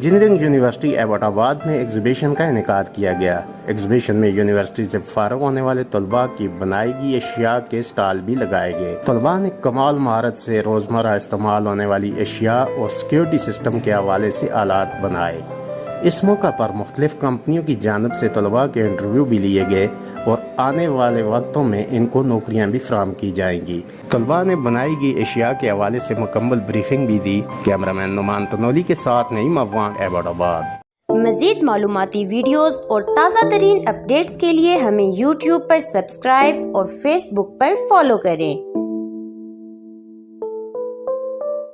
Engineering university Abbott آباد میں exhibition کا انعقاد کیا گیا۔ ایگزیبیشن میں یونیورسٹی سے فارغ ہونے والے طلباء کی بنائی گئی اشیاء کے سٹال بھی لگائے گئے۔ طلباء نے کمال مہارت سے روزمرہ استعمال ہونے والی اشیاء اور سیکیورٹی سسٹم کے حوالے سے آلات بنائے۔ اس موقع پر مختلف کمپنیوں کی جانب سے طلباء کے انٹرویو بھی لیے گئے اور آنے والے وقتوں میں ان کو نوکریاں بھی فراہم کی جائیں گی۔ طلباء نے بنائی گئی اشیاء کے حوالے سے مکمل بریفنگ بھی دی۔ کیمرامین نعمان تنولی کے ساتھ نعیم افغان، ایبٹ آباد۔ مزید معلوماتی ویڈیوز اور تازہ ترین اپڈیٹس کے لیے ہمیں یوٹیوب پر سبسکرائب اور فیس بک پر فالو کریں۔